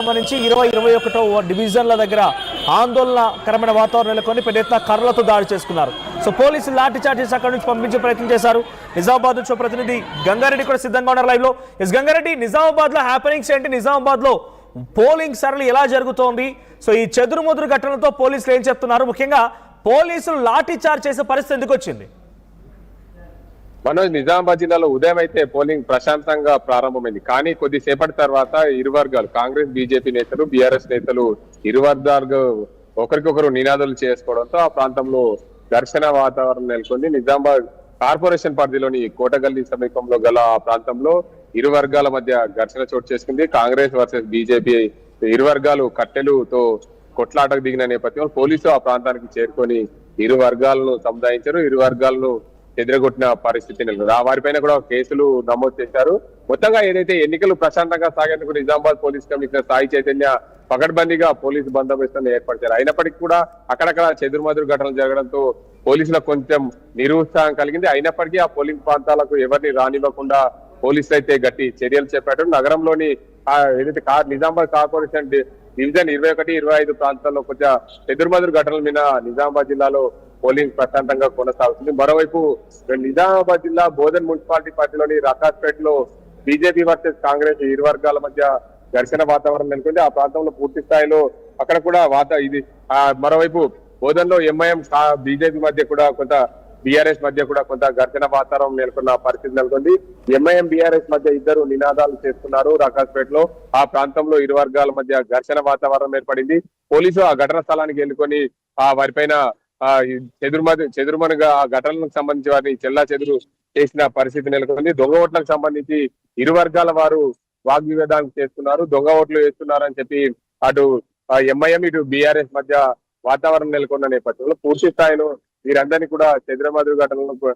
సంబంధించి 20-21 డివిజన్ల దగ్గర ఆందోళనకరమైన వాతావరణం నెలకొని పెద్ద ఎత్తున కర్రలతో దాడి చేసుకున్నారు. సో పోలీసులు లాఠీ చార్జ్ చేసి అక్కడి నుంచి పంపించే ప్రయత్నం చేశారు. నిజామాబాద్ నుంచి ప్రతినిధి గంగారెడ్డి కూడా సిద్ధంగా ఉన్నారు లైవ్ లో. ఎస్ గంగారెడ్డి, నిజామాబాద్ లో హ్యాపెనింగ్స్ ఏంటి? నిజామాబాద్ లో పోలింగ్ సరళి ఎలా జరుగుతోంది? సో ఈ చెదురుముదురు ఘటనలతో పోలీసులు ఏం చెప్తున్నారు? ముఖ్యంగా పోలీసులు లాఠీ చార్జ్ చేసే పరిస్థితి ఎందుకు వచ్చింది? మనోజ్, నిజామాబాద్ జిల్లాలో ఉదయం అయితే పోలింగ్ ప్రశాంతంగా ప్రారంభమైంది. కానీ కొద్దిసేపటి తర్వాత ఇరు వర్గాలు, కాంగ్రెస్ బీజేపీ నేతలు, బీఆర్ఎస్ నేతలు ఇరు వర్గాలు ఒకరికొకరు నినాదాలు చేసుకోవడంతో ఆ ప్రాంతంలో ఘర్షణ వాతావరణం నెలకొంది. నిజామాబాద్ కార్పొరేషన్ పరిధిలోని కోటగల్లి సమీపంలో గల ఆ ప్రాంతంలో ఇరు వర్గాల మధ్య ఘర్షణ చోటు చేసుకుంది. కాంగ్రెస్ వర్సెస్ బీజేపీ ఇరు వర్గాలు కట్టెలుతో కొట్లాటకు దిగిన నేపథ్యంలో పోలీసులు ఆ ప్రాంతానికి చేరుకొని ఇరు వర్గాలను సముదాయించారు. ఇరు వర్గాలను ఎదురగొట్టిన పరిస్థితి నెలకొంది. వారిపైన కూడా కేసులు నమోదు చేశారు. మొత్తంగా ఏదైతే ఎన్నికలు ప్రశాంతంగా సాగేందుకు నిజామాబాద్ పోలీస్ కమిషనర్ సాయి చైతన్య పకడ్బందీగా పోలీసు బందోబస్తును ఏర్పరిచారు. అయినప్పటికీ కూడా అక్కడక్కడ చెదురుమదురు ఘటనలు జరగడంతో పోలీసులకు కొంచెం నిరుత్సాహం కలిగింది. అయినప్పటికీ ఆ పోలింగ్ ప్రాంతాలకు ఎవరిని రానివ్వకుండా పోలీసులు అయితే గట్టి చర్యలు చేపట్టారు. నగరంలోని ఏదైతే నిజామాబాద్ కార్పొరేషన్ డివిజన్ 21, 25 ప్రాంతాల్లో కొంచెం చెదురుమదురు ఘటనల మీద నిజామాబాద్ జిల్లాలో పోలింగ్ ప్రశాంతంగా కొనసాగుతుంది. మరోవైపు నిజామాబాద్ జిల్లా బోధన్ మున్సిపాలిటీ పరిధిలోని రకాస్పేటలో బీజేపీ వర్సెస్ కాంగ్రెస్ ఇరు వర్గాల మధ్య ఘర్షణ వాతావరణం నెలకొంది. ఆ ప్రాంతంలో పూర్తి స్థాయిలో అక్కడ కూడా మరోవైపు బోధన్ లో ఎంఐఎం బీజేపీ మధ్య కూడా కొంత బీఆర్ఎస్ మధ్య కూడా కొంత ఘర్షణ వాతావరణం నెలకొన్న పరిస్థితి నెలకొంది. ఎంఐఎం బీఆర్ఎస్ మధ్య ఇద్దరు నినాదాలు చేస్తున్నారు. రకాస్పేటలో ఆ ప్రాంతంలో ఇరు వర్గాల మధ్య ఘర్షణ వాతావరణం ఏర్పడింది. పోలీసులు ఆ ఘటన స్థలానికి వెళ్ళుకొని వారిపైన చెదురుమనుగా ఆ ఘటనలకు సంబంధించి వారిని చెల్లా చెదురు చేసిన పరిస్థితి నెలకొంది. దొంగ ఓట్లకు సంబంధించి ఇరు వర్గాల వారు వాగ్వివాదానికి చేస్తున్నారు. దొంగ ఓట్లు వేస్తున్నారని చెప్పి అటు ఎంఐఎం ఇటు బీఆర్ఎస్ మధ్య వాతావరణం నెలకొన్న నేపథ్యంలో పూర్తి స్థాయిలో వీరందరినీ కూడా చెదురుమదురు ఘటనలకు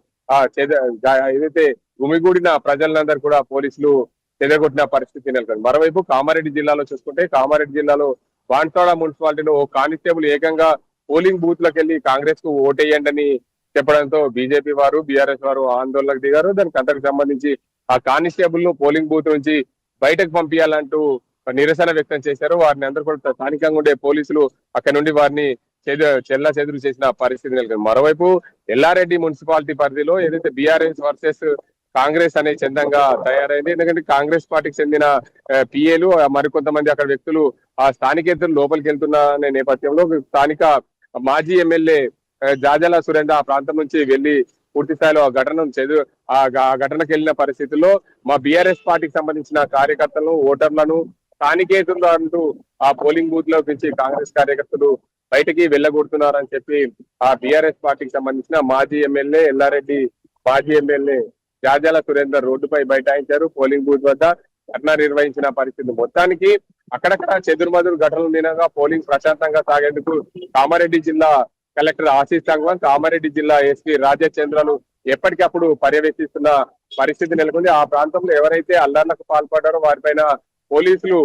ఏదైతే గుమిగూడిన ప్రజలందరూ కూడా పోలీసులు చెదరగొట్టిన పరిస్థితి నెలకొంది. మరోవైపు కామారెడ్డి జిల్లాలో చూసుకుంటే కామారెడ్డి జిల్లాలో బాన్స్వాడ మున్సిపాలిటీలో ఓ కానిస్టేబుల్ ఏకంగా పోలింగ్ బూత్ లకు వెళ్లి కాంగ్రెస్ కు ఓటేయండి అని చెప్పడంతో బీజేపీ వారు బీఆర్ఎస్ వారు ఆందోళనకు దిగారు. దానికి అంతకు సంబంధించి ఆ కానిస్టేబుల్ ను పోలింగ్ బూత్ నుంచి బయటకు పంపించాలంటూ నిరసన వ్యక్తం చేశారు. వారిని అందరూ కూడా స్థానికంగా ఉండే పోలీసులు అక్కడి నుండి వారిని చెల్లా చెదురు చేసిన పరిస్థితి నెలకొంది. మరోవైపు ఎల్లారెడ్డి మున్సిపాలిటీ పరిధిలో ఏదైతే బీఆర్ఎస్ వర్సెస్ కాంగ్రెస్ అనే చందంగా తయారైంది. ఎందుకంటే కాంగ్రెస్ పార్టీకి చెందిన పిఏలు మరికొంతమంది అక్కడ వ్యక్తులు ఆ స్థానికేతరులు లోపలికి వెళ్తున్న నేపథ్యంలో స్థానిక మాజీ ఎమ్మెల్యే జాజల సురేంద్ర ఆ ప్రాంతం నుంచి వెళ్లి పూర్తి స్థాయిలో ఆ ఘటనకు వెళ్లిన పరిస్థితుల్లో మా బీఆర్ఎస్ పార్టీకి సంబంధించిన కార్యకర్తలను, ఓటర్లను, స్థానికేతరులు అంటూ ఆ పోలింగ్ బూత్ లో నుంచి కాంగ్రెస్ కార్యకర్తలు బయటికి వెళ్ళగొడుతున్నారని చెప్పి ఆ బీఆర్ఎస్ పార్టీకి సంబంధించిన మాజీ ఎమ్మెల్యే ఎల్లారెడ్డి మాజీ ఎమ్మెల్యే జాజల సురేందర్ రోడ్డుపై బైఠాయించారు. పోలింగ్ బూత్ వద్ద ధర్నా నిర్వహించిన పరిస్థితి. మొత్తానికి అక్కడక్కడ చెదురుమదురు ఘటనలు దినగా పోలింగ్ ప్రశాంతంగా సాగేందుకు కామారెడ్డి జిల్లా కలెక్టర్ ఆశీష్ సంగ్వాన్, కామారెడ్డి జిల్లా ఎస్పీ రాజచంద్రలు ఎప్పటికప్పుడు పర్యవేక్షిస్తున్న పరిస్థితి నెలకొంది. ఆ ప్రాంతంలో ఎవరైతే అల్లర్లకు పాల్పడ్డారో వారిపైన పోలీసులు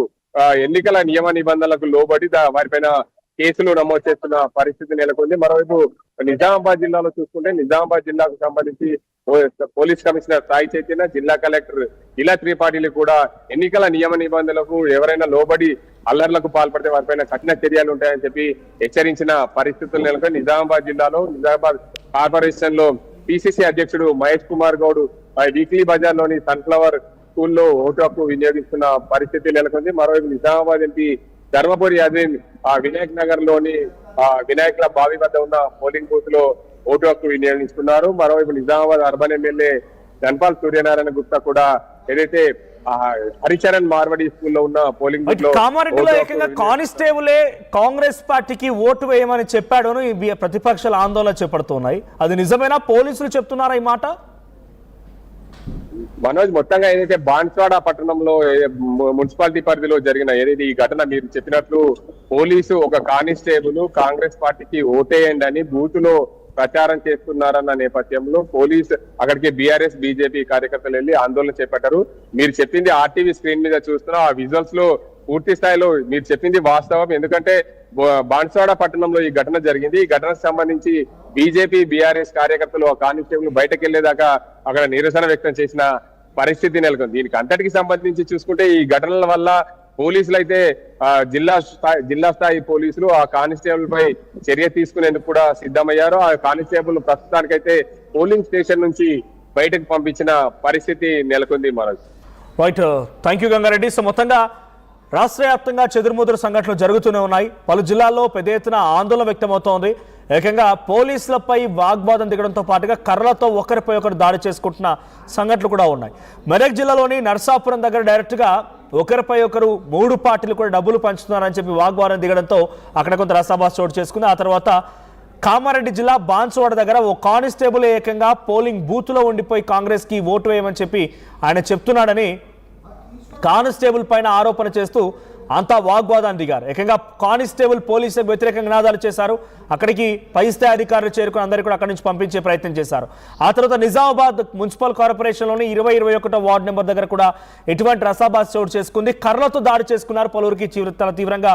ఎన్నికల నియమ నిబంధనలకు లోబడి వారిపైన కేసులు నమోదు చేస్తున్న పరిస్థితి నెలకొంది. మరోవైపు నిజామాబాద్ జిల్లాలో చూసుకుంటే నిజామాబాద్ జిల్లాకు సంబంధించి పోలీస్ కమిషనర్ సాయి చైతన్య, జిల్లా కలెక్టర్ ఇలా త్రిపాఠిలు కూడా ఎన్నికల నియమ నిబంధనలకు ఎవరైనా లోబడి అల్లర్లకు పాల్పడితే వారిపైన కఠిన చర్యలు ఉంటాయని చెప్పి హెచ్చరించిన పరిస్థితులు నెలకొని నిజామాబాద్ జిల్లాలో నిజామాబాద్ కార్పొరేషన్ లో పిసిసి అధ్యక్షుడు మహేష్ కుమార్ గౌడ్ వీక్లీ బజార్ లోని సన్ఫ్లవర్ స్కూల్లో ఓటు హక్కు వినియోగిస్తున్న పరిస్థితి నెలకొంది. మరోవైపు నిజామాబాద్ ఎంపీ ధర్మపురి అజీన్ వినాయక్ నగర్ లోని వినాయకుల బావి వద్ద ఉన్న పోలింగ్ బూత్ లో ఓటు హక్కు వినియోగిస్తున్నారు. మరోవైపు నిజామాబాద్ అర్బన్ ఎమ్మెల్యే ధన్పాల్ సూర్యనారాయణ గుప్తా కూడా ఏదైతే హరిచరణ్ మార్వడి స్కూల్లో ఉన్న పోలింగ్ బూత్ లో కామారెడ్డిలో ఏకంగా కానిస్టేబులే కాంగ్రెస్ పార్టీకి ఓటు వేయమని చెప్పాడు ప్రతిపక్షాల ఆందోళన చేపడుతున్నాయి. అది నిజమేనా? పోలీసులు చెప్తున్నారా ఈ మాట? మనోజ్, మొత్తంగా ఏదైతే బాన్స్వాడ పట్టణంలో మున్సిపాలిటీ పరిధిలో జరిగిన ఏదైతే ఈ ఘటన మీరు చెప్పినట్లు పోలీసు ఒక కానిస్టేబుల్ కాంగ్రెస్ పార్టీకి ఓటేయండి అని బూత్ లో ప్రచారం చేస్తున్నారన్న నేపథ్యంలో పోలీసు అక్కడికి బీఆర్ఎస్ బీజేపీ కార్యకర్తలు వెళ్లి ఆందోళన చేపట్టారు. మీరు చెప్పింది ఆర్టీవీ స్క్రీన్ మీద చూస్తున్నా ఆ విజువల్స్ లో పూర్తి స్థాయిలో మీరు చెప్పింది వాస్తవం. ఎందుకంటే బాన్స్వాడ పట్టణంలో ఈ ఘటన జరిగింది. ఈ ఘటనకు సంబంధించి బీజేపీ బీఆర్ఎస్ కార్యకర్తలు ఆ కానిస్టేబుల్ బయటకు వెళ్లేదాకా అక్కడ నిరసన వ్యక్తం చేసిన పరిస్థితి నెలకొంది. దీనికి అంతటికి సంబంధించి చూసుకుంటే ఈ ఘటనల వల్ల పోలీసులు అయితే జిల్లా స్థాయి పోలీసులు ఆ కానిస్టేబుల్ పై చర్య తీసుకునేందుకు కూడా సిద్ధమయ్యారు. ఆ కానిస్టేబుల్ ప్రస్తుతానికైతే పోలింగ్ స్టేషన్ నుంచి బయటకు పంపించిన పరిస్థితి నెలకొంది. మనకు right, thank you Gangareddy. So మొత్తంగా రాష్ట్ర వ్యాప్తంగా చెదురుముదురు సంఘటనలు జరుగుతూనే ఉన్నాయి. పలు జిల్లాల్లో పెద్ద ఎత్తున ఆందోళన వ్యక్తమవుతోంది. ఏకంగా పోలీసులపై వాగ్వాదం దిగడంతో పాటుగా కర్రలతో ఒకరిపై ఒకరు దాడి చేసుకుంటున్న సంఘటనలు కూడా ఉన్నాయి. మెదక్ జిల్లాలోని నర్సాపురం దగ్గర డైరెక్ట్గా ఒకరిపై ఒకరు 3 పార్టీలు కూడా డబ్బులు పంచుతున్నారని చెప్పి వాగ్వాదం దిగడంతో అక్కడ కొంత రసాభాస చోటు చేసుకుంది. ఆ తర్వాత కామారెడ్డి జిల్లా బాన్సువాడ దగ్గర ఓ కానిస్టేబుల్ ఏకంగా పోలింగ్ బూత్లో ఉండిపోయి కాంగ్రెస్కి ఓటు వేయమని చెప్పి ఆయన చెప్తున్నాడని కానిస్టేబుల్ పైన ఆరోపణ చేస్తూ అంతా వాగ్వాదాన్ని దిగారు. ఏకంగా కానిస్టేబుల్ పోలీసులకు వ్యతిరేకంగా నినాదాలు చేశారు. అక్కడికి పై స్థాయి అధికారులు చేరుకుని అందరికీ కూడా అక్కడి నుంచి పంపించే ప్రయత్నం చేశారు. ఆ తర్వాత నిజామాబాద్ మున్సిపల్ కార్పొరేషన్లోని 20-21 వార్డు నెంబర్ దగ్గర కూడా ఎటువంటి రసాభాస్ చోటు చేసుకుంది. కర్రలతో దాడి చేసుకున్నారు. పలువురికి తీవ్రంగా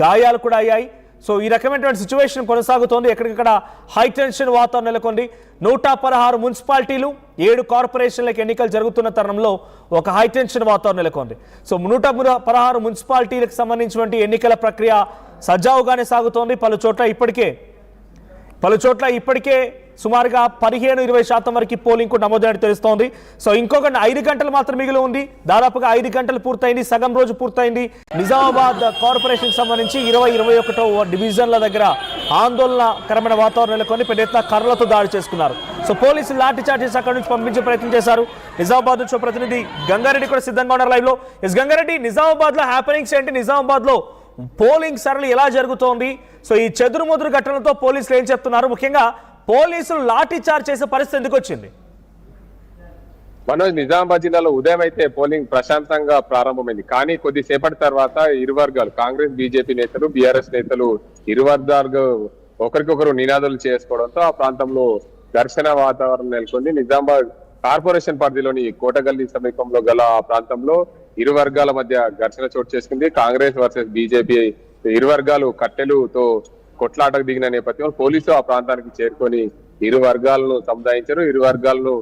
గాయాలు కూడా అయ్యాయి. సో ఈ రకమైనటువంటి సిచ్యువేషన్ కొనసాగుతోంది. ఎక్కడికక్కడ హై టెన్షన్ వాతావరణం నెలకొంది. 116 మున్సిపాలిటీలు 7 కార్పొరేషన్లకు ఎన్నికలు జరుగుతున్న తరుణంలో ఒక హై టెన్షన్ వాతావరణం నెలకొంది. సో 116 మున్సిపాలిటీలకు సంబంధించినటువంటి ఎన్నికల ప్రక్రియ సజావుగానే సాగుతోంది. పలు చోట్ల ఇప్పటికే సుమారుగా 15-20% వరకు పోలింగ్ కూడా నమోదైనట్టు తెలుస్తోంది. సో ఇంకొక 5 గంటలు మాత్రం మిగిలి ఉంది. దాదాపుగా 5 గంటలు పూర్తయింది, సగం రోజు పూర్తయింది. నిజామాబాద్ కార్పొరేషన్ సంబంధించి 20-21 డివిజన్ల దగ్గర ఆందోళనకరమైన వాతావరణం నెలకొని పెద్ద ఎత్తున కర్రలతో దాడి చేసుకున్నారు. సో పోలీసులు లాఠీ చార్జ్ చేసి అక్కడి నుంచి పంపించే ప్రయత్నం చేశారు. నిజామాబాద్ నుంచి ప్రతినిధి గంగారెడ్డి కూడా సిద్ధంగా ఉన్నారు లైవ్ లో. ఎస్ గంగారెడ్డి, నిజామాబాద్ లో హ్యాపెనింగ్స్ ఏంటి? నిజామాబాద్ లో పోలింగ్ సరళి ఎలా జరుగుతోంది? సో ఈ చెదురుముదురు ఘటనలతో పోలీసులు ఏం చెప్తున్నారు? ముఖ్యంగా పోలీసులు లాఠీ చార్జ్ చేసే పరిస్థితి ఎందుకు వచ్చింది? మనోజ్, నిజామాబాద్ జిల్లాలో ఉదయం అయితే పోలింగ్ ప్రశాంతంగా ప్రారంభమైంది. కానీ కొద్దిసేపటి తర్వాత ఇరు వర్గాలు, కాంగ్రెస్ బీజేపీ నేతలు, బీఆర్ఎస్ నేతలు ఇరు వర్గాలు ఒకరికొకరు నినాదాలు చేసుకోవడంతో ఆ ప్రాంతంలో ఘర్షణ వాతావరణం నెలకొంది. నిజామాబాద్ కార్పొరేషన్ పరిధిలోని కోటగల్లి సమీపంలో గల ఆ ప్రాంతంలో ఇరు వర్గాల మధ్య ఘర్షణ చోటు చేసుకుంది. కాంగ్రెస్ వర్సెస్ బీజేపీ ఇరు వర్గాలు కట్టెలుతో కొట్లాటకు దిగిన నేపథ్యంలో పోలీసులు ఆ ప్రాంతానికి చేరుకొని ఇరు వర్గాలను సముదాయించారు. ఇరు వర్గాలను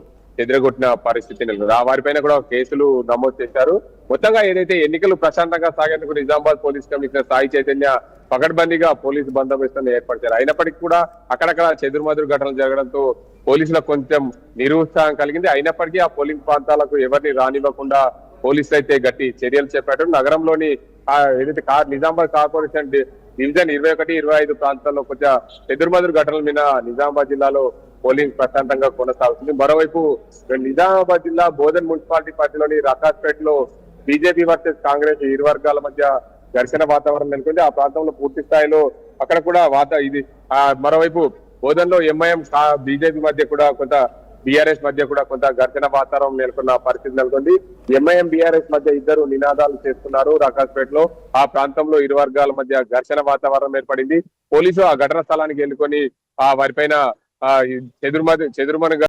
ఎదురగొట్టిన పరిస్థితి నెలకొంది. ఆ వారిపైన కూడా కేసులు నమోదు చేశారు. మొత్తంగా ఏదైతే ఎన్నికలు ప్రశాంతంగా సాగేందుకు నిజామాబాద్ పోలీస్ కమిషనర్ సాయి చైతన్య పకడ్బందీగా పోలీసు బందోబస్తును ఏర్పరిచారు. అయినప్పటికీ కూడా అక్కడక్కడ చెదురుమదురు ఘటనలు జరగడంతో పోలీసులకు కొంచెం నిరుత్సాహం కలిగింది. అయినప్పటికీ ఆ పోలింగ్ ప్రాంతాలకు ఎవరిని రానివ్వకుండా పోలీసులు అయితే గట్టి చర్యలు చేపట్టారు. నగరంలోని ఏదైతే నిజామాబాద్ కార్పొరేషన్ డివిజన్ 21-25 ప్రాంతాల్లో కొంచెం చెదురుమదురు ఘటనల మీద నిజామాబాద్ జిల్లాలో పోలింగ్ ప్రశాంతంగా కొనసాగుతుంది. మరోవైపు నిజామాబాద్ జిల్లా బోధన్ మున్సిపాలిటీ పరిధిలోని రకాస్పేటలో బీజేపీ వర్సెస్ కాంగ్రెస్ ఇరు వర్గాల మధ్య ఘర్షణ వాతావరణం నెలకొంది. ఆ ప్రాంతంలో పూర్తి స్థాయిలో అక్కడ కూడా మరోవైపు బోధన్ లో ఎంఐఎం బీజేపీ మధ్య కూడా కొంత బీఆర్ఎస్ మధ్య కూడా కొంత ఘర్షణ వాతావరణం నెలకొన్న పరిస్థితి నెలకొంది. ఎంఐఎం బీఆర్ఎస్ మధ్య ఇద్దరు నినాదాలు చేస్తున్నారు. రకాస్పేటలో ఆ ప్రాంతంలో ఇరు వర్గాల మధ్య ఘర్షణ వాతావరణం ఏర్పడింది. పోలీసులు ఆ ఘటన స్థలానికి వెళ్ళుకొని వారిపైన చెదురుమనుగా